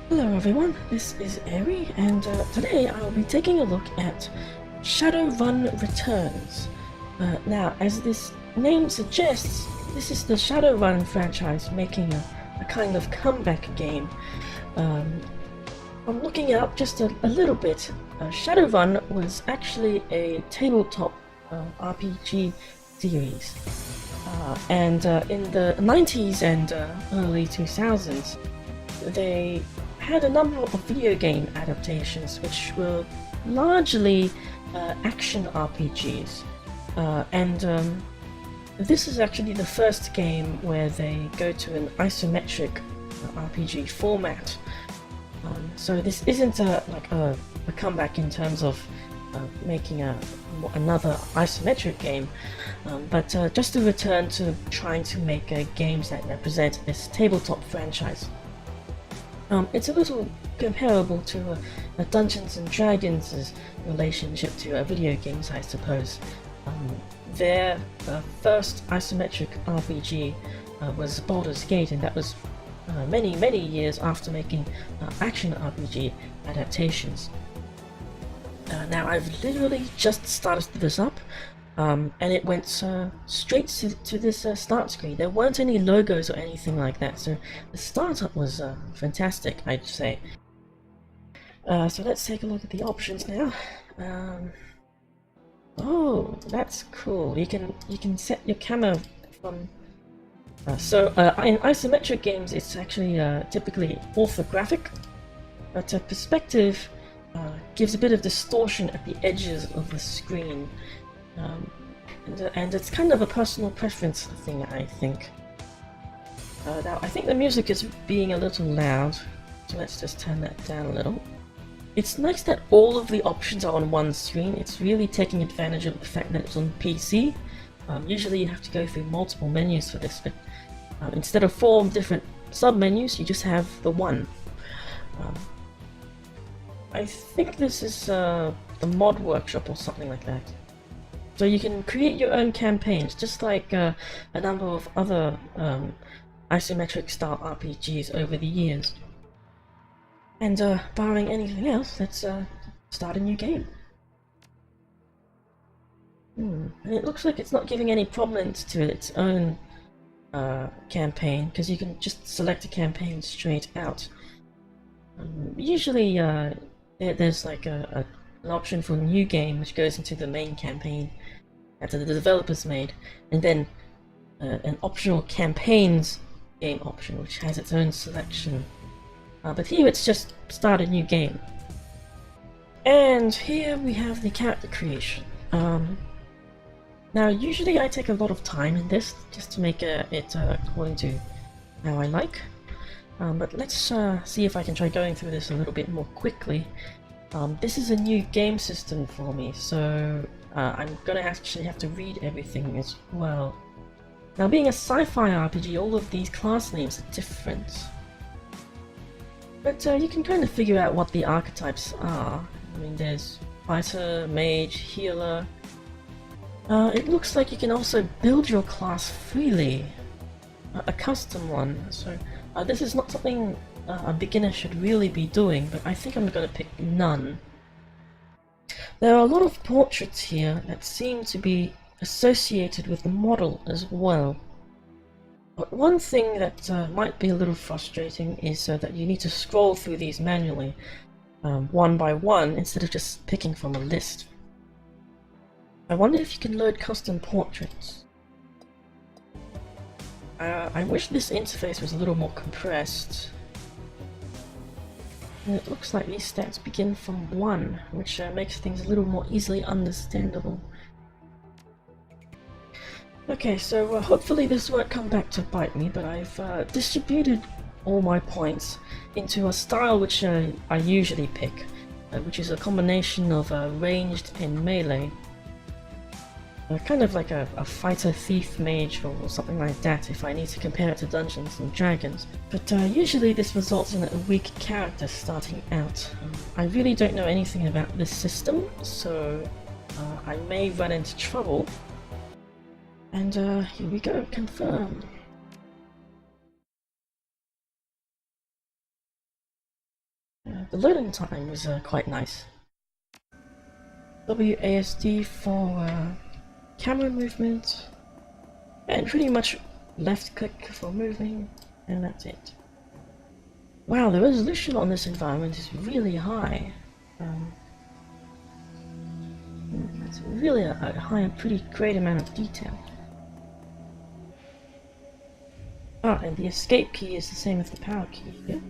Hello everyone, this is Eri, and today I'll be taking a look at Shadowrun Returns. Now, as this name suggests, this is the Shadowrun franchise making a kind of comeback game. I'm looking it up just a little bit. Shadowrun was actually a tabletop RPG series, and in the 90s and early 2000s, they had a number of video game adaptations which were largely action RPGs. And this is actually the first game where they go to an isometric RPG format. So this isn't like a comeback in terms of making another isometric game, but just a return to trying to make games that represent this tabletop franchise. It's a little comparable to Dungeons and Dragons' relationship to video games, I suppose. Their first isometric RPG was Baldur's Gate, and that was many years after making action RPG adaptations. Now I've literally just started this up, and it went straight to this start screen. There weren't any logos or anything like that, so the startup was fantastic, I'd say. So let's take a look at the options now. Oh, that's cool. You can set your camera from. In isometric games, it's actually typically orthographic, but perspective gives a bit of distortion at the edges of the screen. And it's kind of a personal preference thing, I think. Now, I think the music is being a little loud, so let's just turn that down a little. It's nice that all of the options are on one screen. It's really taking advantage of the fact that it's on PC. Usually you have to go through multiple menus for this, but instead of 4 different sub-menus, you just have the one. I think this is the mod workshop or something like that. So you can create your own campaigns, just like a number of other isometric style RPGs over the years. And barring anything else, let's start a new game. And it looks like it's not giving any prominence to its own campaign, because you can just select a campaign straight out. Usually there's like an option for a new game which goes into the main campaign that the developers made, and then an optional campaigns game option which has its own selection. But here it's just start a new game. And here we have the character creation. Now usually I take a lot of time in this just to make it according to how I like. But let's see if I can try going through this a little bit more quickly. This is a new game system for me, so I'm gonna actually have to read everything as well. Now, being a sci-fi RPG, all of these class names are different. But you can kind of figure out what the archetypes are. I mean, there's fighter, mage, healer. It looks like you can also build your class freely. A custom one, so this is not something a beginner should really be doing, but I think I'm going to pick none. There are a lot of portraits here that seem to be associated with the model as well. But one thing that might be a little frustrating is that you need to scroll through these manually, one by one, instead of just picking from a list. I wonder if you can load custom portraits. I wish this interface was a little more compressed. And it looks like these stats begin from 1, which makes things a little more easily understandable. Okay, so hopefully this won't come back to bite me, but I've distributed all my points into a style which I usually pick, which is a combination of ranged and melee. Kind of like a fighter, thief, mage, or something like that if I need to compare it to Dungeons and Dragons. But usually this results in a weak character starting out. I really don't know anything about this system, so I may run into trouble. And here we go, confirmed. the loading time is quite nice. WASD for camera movement, and pretty much left click for moving, and that's it. Wow, the resolution on this environment is really high. That's really a high and pretty great amount of detail. Ah, and the escape key is the same as the power key. Yeah.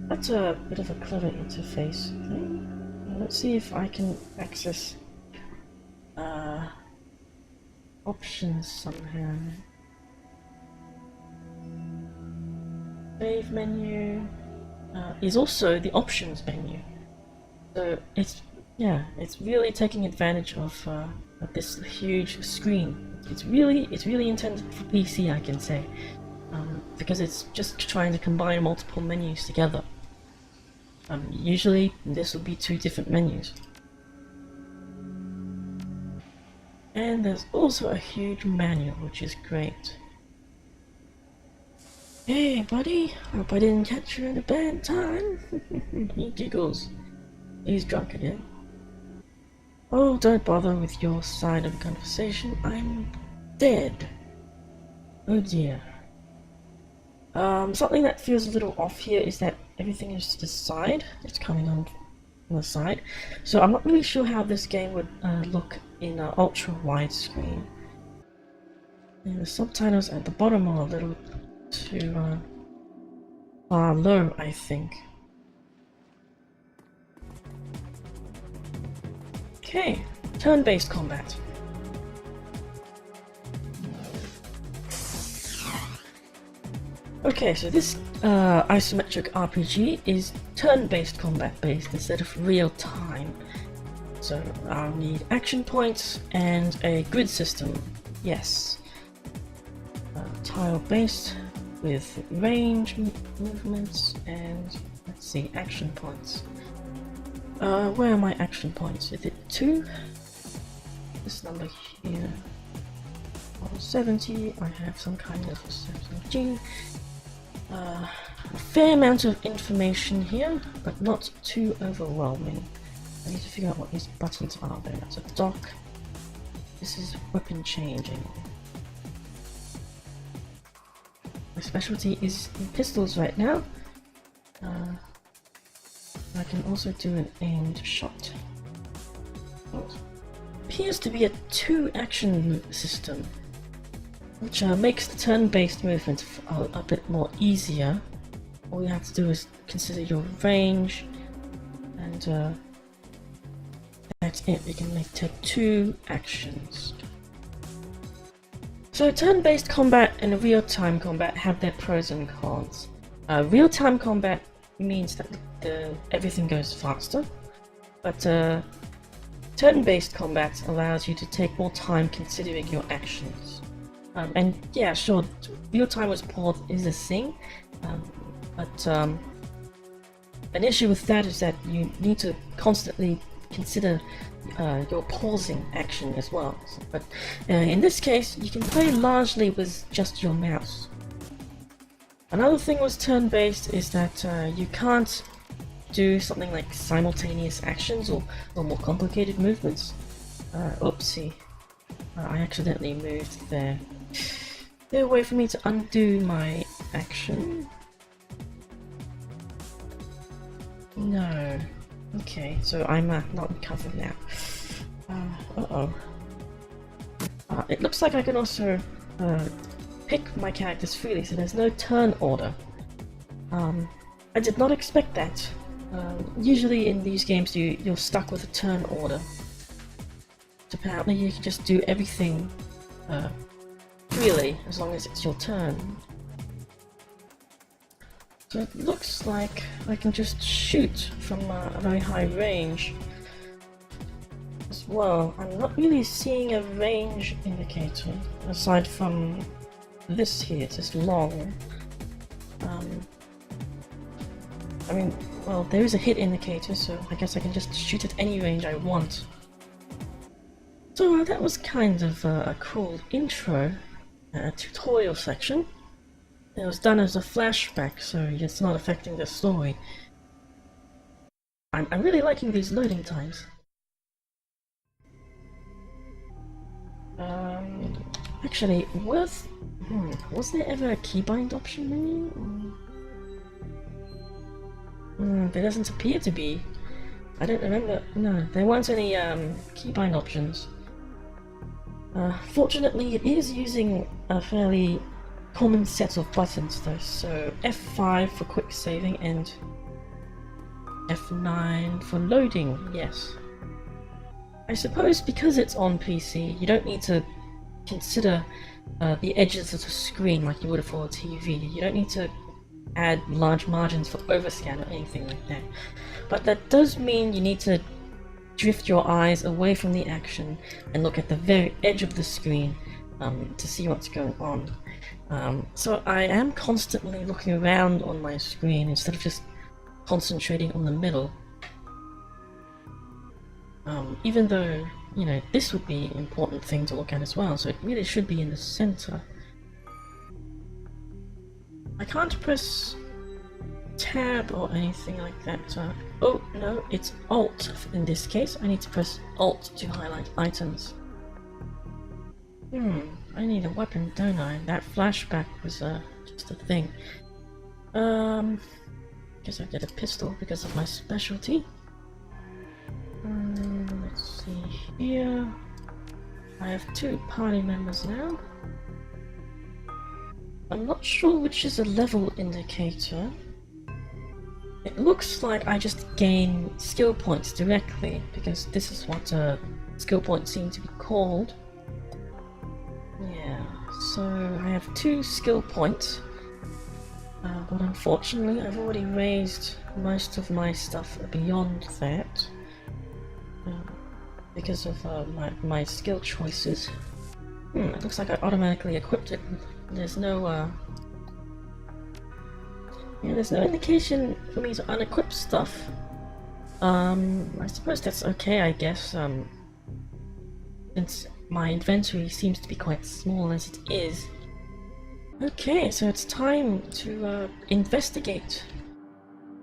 That's a bit of a clever interface thing. Let's see if I can access options somehow. Save menu is also the options menu. So it's really taking advantage of this huge screen. It's really intended for PC, I can say, because it's just trying to combine multiple menus together. Usually this would be two different menus. And there's also a huge manual, which is great. Hey buddy, hope I didn't catch you at a bad time. He giggles. He's drunk again. Oh, don't bother with your side of the conversation. I'm dead. Oh dear. Something that feels a little off here is that everything is to the side. It's coming on the side. So I'm not really sure how this game would look in ultra widescreen. And the subtitles at the bottom are a little too low, I think. Okay, turn-based combat. Okay, so this isometric RPG is turn-based combat based instead of real-time. So I'll need action points and a grid system. Yes. Tile-based with range movements and let's see, action points. Where are my action points? Is it 2? This number here. 70. I have some kind of SMG. A fair amount of information here, but not too overwhelming. I need to figure out what these buttons are. There, that's a dock. This is weapon changing. My specialty is in pistols right now. I can also do an aimed shot. What appears to be a 2-action system, which makes the turn-based movement a bit more easier. All you have to do is consider your range, and that's it. You can take 2 actions. So turn-based combat and real-time combat have their pros and cons. Real-time combat means that everything goes faster, but turn-based combat allows you to take more time considering your actions. And yeah, sure, real-time support is a thing, but an issue with that is that you need to constantly consider your pausing action as well. But in this case, you can play largely with just your mouse. Another thing with turn-based is that you can't do something like simultaneous actions or more complicated movements. Oopsie. I accidentally moved there. Is there a way for me to undo my action? No. Okay, so I'm not covered now. Uh-oh. It looks like I can also pick my characters freely, so there's no turn order. I did not expect that. Usually in these games you're stuck with a turn order. But apparently you can just do everything freely as long as it's your turn. So it looks like I can just shoot from a very high range as well. I'm not really seeing a range indicator aside from this here. It's just long. I mean, well, there is a hit indicator, so I guess I can just shoot at any range I want. So that was kind of a cool intro tutorial section. It was done as a flashback, so it's not affecting the story. I'm really liking these loading times. Actually, was there ever a keybind option maybe? There doesn't appear to be. I don't remember. No, there weren't any keybind options. Fortunately, it is using a fairly common set of buttons though, so F5 for quick saving and F9 for loading, yes. I suppose because it's on PC, you don't need to consider the edges of the screen like you would for a TV. You don't need to add large margins for overscan or anything like that. But that does mean you need to drift your eyes away from the action and look at the very edge of the screen to see what's going on. So I am constantly looking around on my screen instead of just concentrating on the middle. Even though, you know, this would be an important thing to look at as well, so it really should be in the center. I can't press tab or anything like that. Oh no, it's Alt in this case. I need to press Alt to highlight items. I need a weapon, don't I? That flashback was just a thing. Guess I get a pistol because of my specialty. Let's see here. I have 2 party members now. I'm not sure which is a level indicator. It looks like I just gain skill points directly, because this is what skill points seem to be called. Yeah, so I have 2 skill points. But unfortunately I've already raised most of my stuff beyond that. Because of my skill choices. It looks like I automatically equipped it. There's no there's no indication for me to unequip stuff. I suppose that's okay, I guess, since my inventory seems to be quite small as it is. Okay, so it's time to investigate.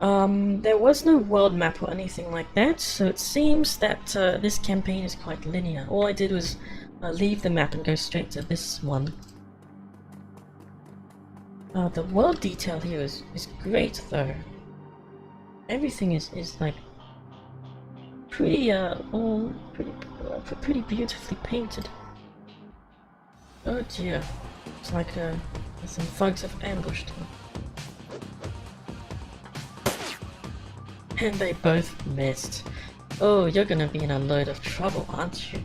There was no world map or anything like that, so it seems that this campaign is quite linear. All I did was leave the map and go straight to this one. The world detail here is great though. Everything is like pretty pretty beautifully painted. Oh dear, it's like some thugs have ambushed him. And they both missed. Oh, you're gonna be in a load of trouble, aren't you?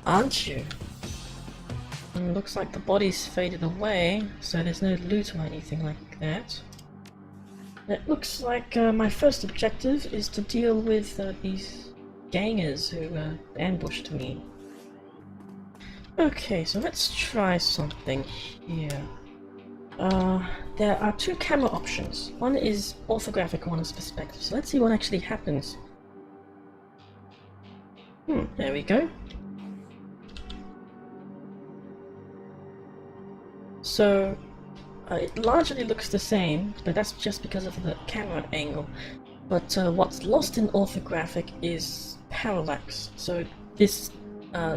Aren't you? Looks like the body's faded away, so there's no loot or anything like that. It looks like my first objective is to deal with these gangers who ambushed me. Okay, so let's try something here. There are 2 camera options. One is orthographic, one is perspective. So let's see what actually happens. There we go. So it largely looks the same, but that's just because of the camera angle. But what's lost in orthographic is parallax. So this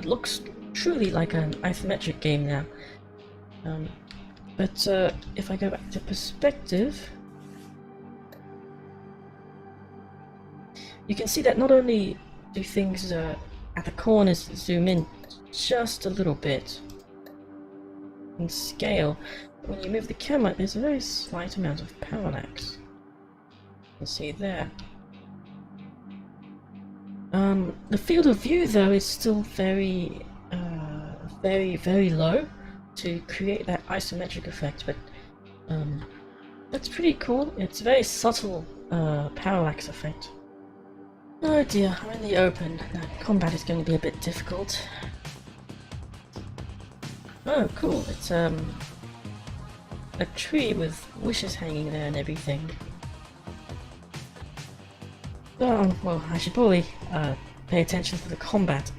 looks truly like an isometric game now. But if I go back to perspective, you can see that not only do things at the corners zoom in just a little bit in scale, but when you move the camera, there's a very slight amount of parallax. You can see there. The field of view, though, is still very low to create that isometric effect, but that's pretty cool. It's a very subtle parallax effect. Oh dear, I'm in the open. Combat is going to be a bit difficult. Oh cool, it's a tree with wishes hanging there and everything. Oh, well, I should probably pay attention to the combat,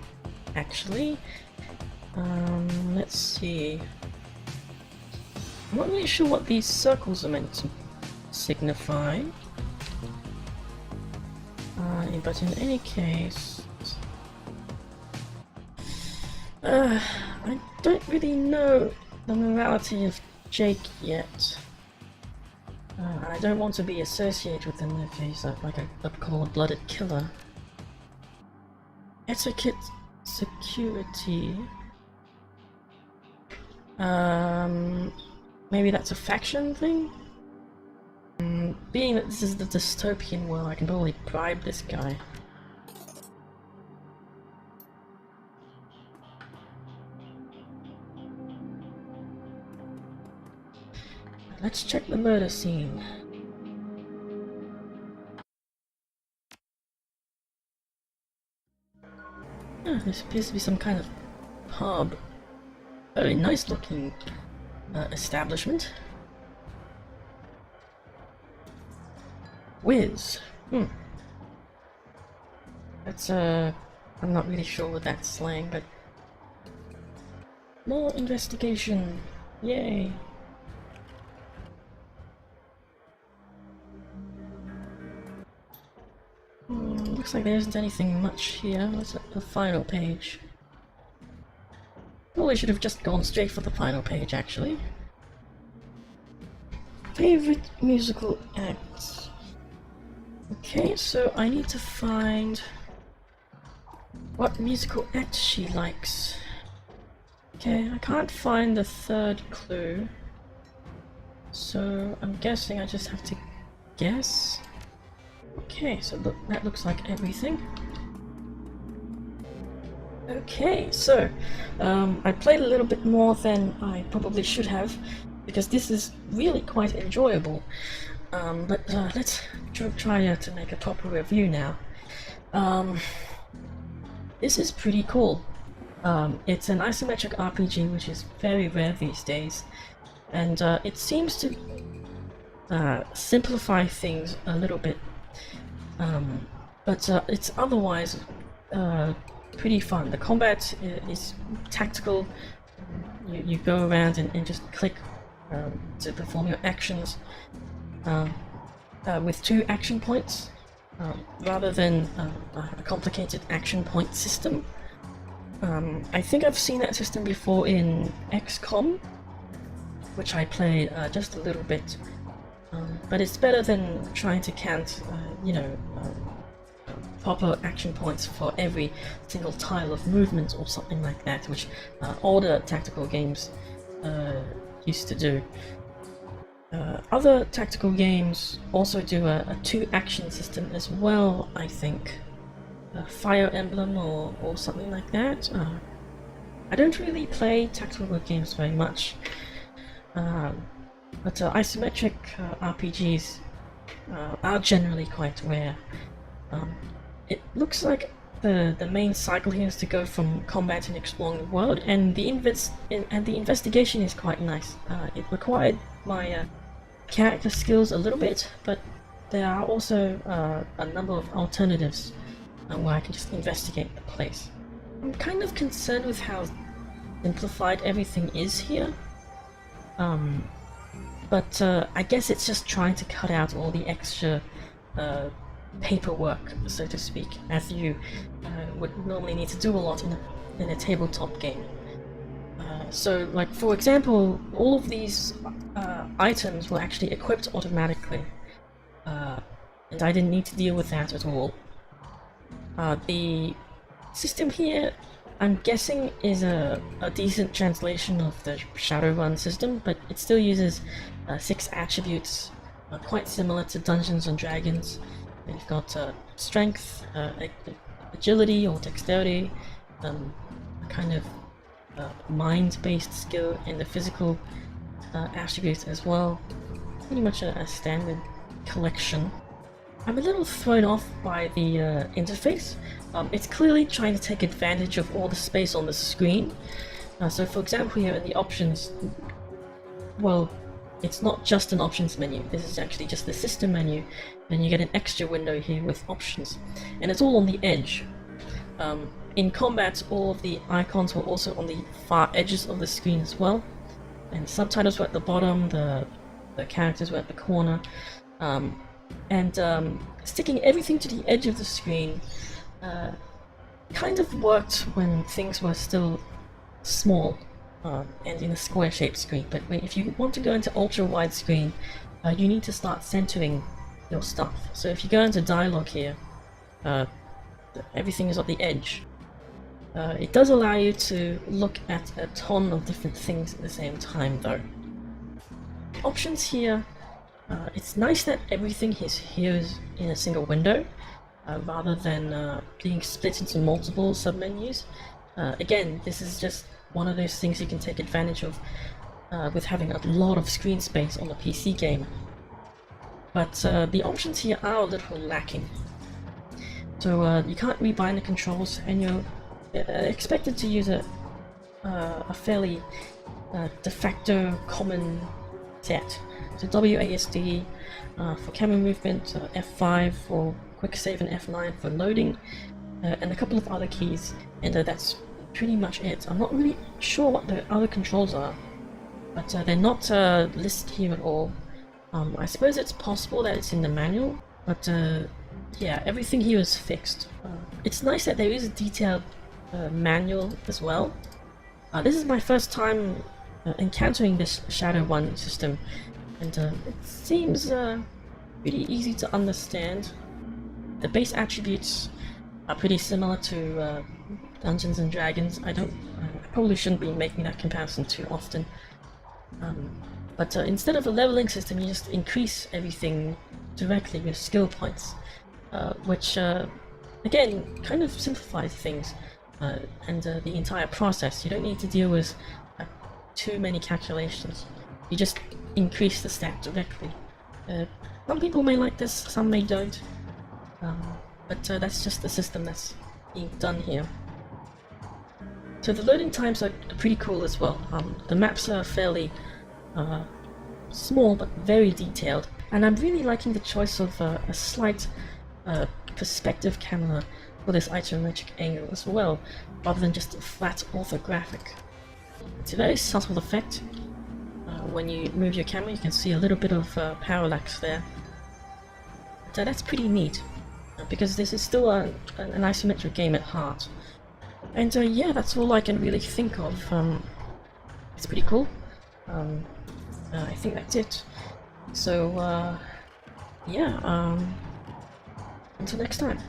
actually. Let's see. I'm not really sure what these circles are meant to signify. But in any case, I don't really know the morality of Jake yet. And I don't want to be associated with him if he's like a cold-blooded killer. Etiquette, security. Maybe that's a faction thing? Being that this is the dystopian world, I can probably bribe this guy. Let's check the murder scene. Oh, this appears to be some kind of pub. Very nice looking establishment. Whiz. That's I'm not really sure what that's slang, but more investigation. Yay. Looks like there isn't anything much here. What's at the final page? Probably should have just gone straight for the final page, actually. Favorite musical acts. Okay, so I need to find what musical act she likes. Okay, I can't find the third clue, so I'm guessing I just have to guess. Okay, so that looks like everything. Okay, so I played a little bit more than I probably should have, because this is really quite enjoyable. But let's try to make a proper review now. This is pretty cool. It's an isometric RPG, which is very rare these days, and it seems to simplify things a little bit. But it's otherwise pretty fun. The combat is tactical. You go around and just click to perform your actions with 2 action points, rather than a complicated action point system. I think I've seen that system before in XCOM, which I played just a little bit. But it's better than trying to count, proper action points for every single tile of movement or something like that, which older tactical games used to do. Other tactical games also do a 2 action system as well, I think. Fire Emblem or something like that. I don't really play tactical games very much. But isometric RPGs are generally quite rare. It looks like the main cycle here is to go from combat and exploring the world, and the investigation is quite nice. It required my character skills a little bit, but there are also a number of alternatives where I can just investigate the place. I'm kind of concerned with how simplified everything is here. But I guess it's just trying to cut out all the extra paperwork, so to speak, as you would normally need to do a lot in a tabletop game. So, like, for example, all of these items were actually equipped automatically, and I didn't need to deal with that at all. The system here, I'm guessing, is a decent translation of the Shadowrun system, but it still uses 6 attributes, quite similar to Dungeons and Dragons. You've got strength, agility or dexterity, a kind of mind-based skill, and the physical attributes as well. Pretty much a standard collection. I'm a little thrown off by the interface. It's clearly trying to take advantage of all the space on the screen. So for example, here in the options, well, it's not just an options menu. This is actually just the system menu. Then you get an extra window here with options, and it's all on the edge. In combat, all of the icons were also on the far edges of the screen as well, and subtitles were at the bottom, the characters were at the corner. And sticking everything to the edge of the screen kind of worked when things were still small and in a square-shaped screen. But if you want to go into ultra-wide screen, you need to start centering your stuff. So if you go into dialogue here, everything is at the edge. It does allow you to look at a ton of different things at the same time, though. Options here, it's nice that everything here is in a single window, rather than being split into multiple submenus. Again, this is just one of those things you can take advantage of with having a lot of screen space on a PC game. But the options here are a little lacking. So you can't rebind the controls, and you're expected to use a fairly de facto common set. So WASD for camera movement, F5 for quick save, and F9 for loading, and a couple of other keys, and that's pretty much it. I'm not really sure what the other controls are, but they're not listed here at all. I suppose it's possible that it's in the manual, but yeah, everything here is fixed. It's nice that there is a detailed manual as well. This is my first time encountering this Shadowrun system, and it seems pretty easy to understand. The base attributes are pretty similar to Dungeons and Dragons. I probably shouldn't be making that comparison too often. But instead of a leveling system, you just increase everything directly with skill points, which again kind of simplifies things and the entire process. You don't need to deal with too many calculations. You just increase the stat directly. Some people may like this, some may don't, but that's just the system that's being done here. So the loading times are pretty cool as well. The maps are fairly small but very detailed, and I'm really liking the choice of a slight perspective camera for this isometric angle as well, rather than just a flat orthographic. It's a very subtle effect. When you move your camera, you can see a little bit of parallax there. So that's pretty neat, because this is still an isometric game at heart. And yeah, that's all I can really think of. It's pretty cool. I think that's it. So yeah, until next time.